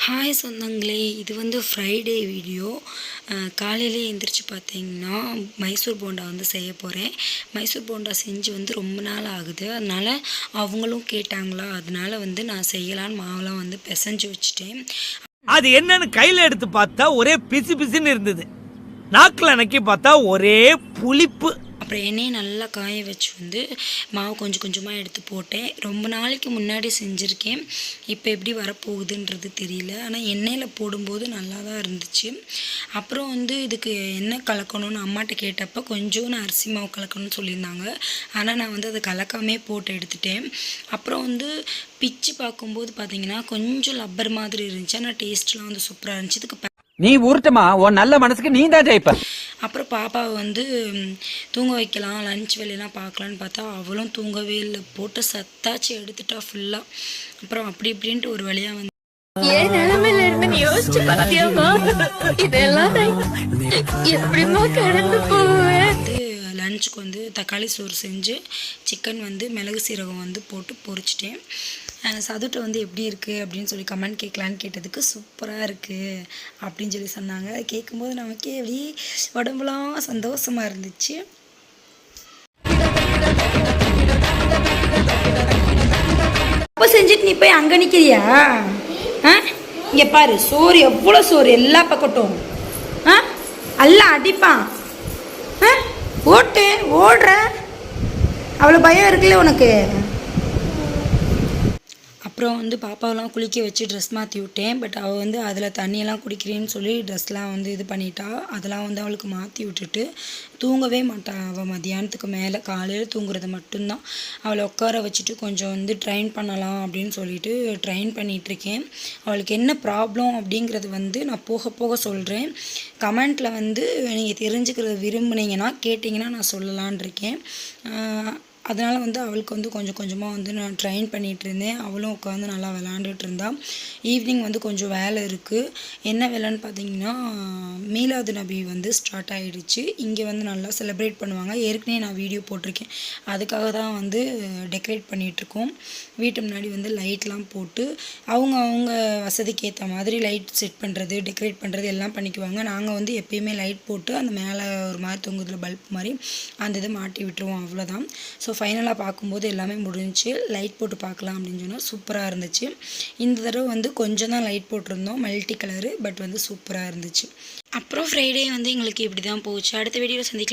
Hi சொந்தங்களே, இது வந்து ஃப்ரைடே வீடியோ. காலையிலே எழுந்திரிச்சு பார்த்தீங்கன்னா மைசூர் போண்டா வந்து செய்ய போகிறேன். மைசூர் போண்டா செஞ்சு வந்து ரொம்ப நாள் ஆகுது. அதனால் அவங்களும் கேட்டாங்களா, அதனால வந்து நான் செய்யலான்னு மாவுலாம் வந்து பிசைஞ்சு வச்சுட்டேன். அது என்னன்னு கையில் எடுத்து பார்த்தா ஒரே பிசு பிசுன்னு இருந்தது. நாக்கில் நக்கி பார்த்தா ஒரே புளிப்பு. அப்புறம் எண்ணெயை நல்லா காய வச்சு வந்து மாவு கொஞ்சம் கொஞ்சமாக எடுத்து போட்டேன். ரொம்ப நாளைக்கு முன்னாடி செஞ்சுருக்கேன், இப்போ எப்படி வரப்போகுதுன்றது தெரியல. ஆனால் எண்ணெயில் போடும்போது நல்லா தான் இருந்துச்சு. அப்புறம் வந்து இதுக்கு என்ன கலக்கணும்னு அம்மாட்ட கேட்டப்போ கொஞ்சோன்னு அரிசி மாவு கலக்கணும்னு சொல்லியிருந்தாங்க. ஆனால் நான் வந்து அதை கலக்காமே போட்டு எடுத்துட்டேன். அப்புறம் வந்து பிச்சு பார்க்கும்போது பார்த்தீங்கன்னா கொஞ்சம் லப்பர் மாதிரி இருந்துச்சு, ஆனால் டேஸ்ட்லாம் வந்து சூப்பராக இருந்துச்சு. இதுக்கு நீ உருட்டுமா, உன் நல்ல மனசுக்கு நீ தான் ஜெயிப்ப. அப்புறம் பாப்பாவை வந்து தூங்க வைக்கலாம், லஞ்ச் வேலையெல்லாம் பார்க்கலான்னு பார்த்தா அவளும் தூங்கவே இல்லை. போட்டு சத்தாச்சு எடுத்துட்டா ஃபுல்லாக. அப்புறம் அப்படி இப்படின்ட்டு ஒரு வழியாக வந்து ஏன் நிலைமையில இருந்து நீ யோசிச்சு பார்த்தியாமா? இதெல்லாம் எப்படிமா கடந்து போவேன். லஞ்சுக்கு வந்து தக்காளி சோறு செஞ்சு சிக்கன் வந்து மிளகு சீரகம் வந்து போட்டு பொரிச்சிட்டேன். சதுட்டை வந்து எப்படி இருக்குது அப்படின்னு சொல்லி கமெண்ட் கேட்கலான்னு கேட்டதுக்கு சூப்பராக இருக்குது அப்படின்னு சொல்லி சொன்னாங்க. அது கேட்கும்போது நமக்கே எப்படி உடம்புலாம் சந்தோஷமாக இருந்துச்சு. அப்போ செஞ்சுட்டு நீ போய் அங்கே நிற்கிறியா? இங்கே பாரு, சோறு எவ்வளோ சோறு எல்லா பக்கட்டும். எல்லாம் அடிப்பான். ஓட்டு ஓடுற அவ்வளோ பயம் இருக்குல்ல உனக்கு. அப்புறம் வந்து பாப்பாவெல்லாம் குளிக்க வச்சு ட்ரெஸ் மாற்றி விட்டேன். பட் அவள் வந்து அதில் தண்ணியெல்லாம் குடிக்கிறேன்னு சொல்லி ட்ரெஸ்லாம் வந்து இது பண்ணிட்டா. அதெல்லாம் வந்து அவளுக்கு மாற்றி விட்டுட்டு தூங்கவே மாட்டாள் அவள். மதியானத்துக்கு மேலே காலையில் தூங்குறது மட்டும்தான். அவளை உட்கார வச்சுட்டு கொஞ்சம் வந்து ட்ரெயின் பண்ணலாம் அப்படின்னு சொல்லிட்டு ட்ரெயின் பண்ணிகிட்ருக்கேன். அவளுக்கு என்ன ப்ராப்ளம் அப்படிங்கிறது வந்து நான் போக போக சொல்கிறேன். கமெண்ட்டில் வந்து நீங்கள் தெரிஞ்சுக்கிறது விரும்புனீங்கன்னா கேட்டிங்கன்னா நான் சொல்லலான் இருக்கேன். அதனால் வந்து அவளுக்கு வந்து கொஞ்சம் கொஞ்சமாக வந்து நான் ட்ரெயின் பண்ணிகிட்டு இருந்தேன். அவளும் உட்காந்து நல்லா விளாண்டுட்டு இருந்தாள். ஈவினிங் வந்து கொஞ்சம் வேலை இருக்குது. என்ன வேலைன்னு பார்த்தீங்கன்னா மீலாது நபி வந்து ஸ்டார்ட் ஆகிடுச்சு. இங்கே வந்து நல்லா செலிப்ரேட் பண்ணுவாங்க. ஏற்கனவே நான் வீடியோ போட்டிருக்கேன். அதுக்காக தான் வந்து டெக்கரேட் பண்ணிகிட்ருக்கோம். வீட்டு முன்னாடி வந்து லைட்லாம் போட்டு அவங்க வசதிக்கு ஏற்ற மாதிரி லைட் செட் பண்ணுறது, டெக்கரேட் பண்ணுறது எல்லாம் பண்ணிக்குவாங்க. நாங்கள் வந்து எப்பயுமே லைட் போட்டு அந்த மேலே ஒரு மாதிரி தொங்குதில் பல்ப் மாதிரி அந்த இதை மாட்டி விட்டுருவோம், அவ்வளோதான். ஸோ ஃபைனலாக பார்க்கும்போது எல்லாமே முடிஞ்சிச்சு. லைட் போட்டு பார்க்கலாம் அப்படின்னு சொன்னால் சூப்பராக இருந்துச்சு. இந்த தடவை வந்து கொஞ்சம் தான் லைட் போட்டிருந்தோம், மல்டி கலரு. பட் வந்து சூப்பராக இருந்துச்சு. அப்புறம் ஃப்ரைடே வந்து எங்களுக்கு இப்படி தான் போச்சு. அடுத்த வீடியோவில் சந்திக்கலாம்.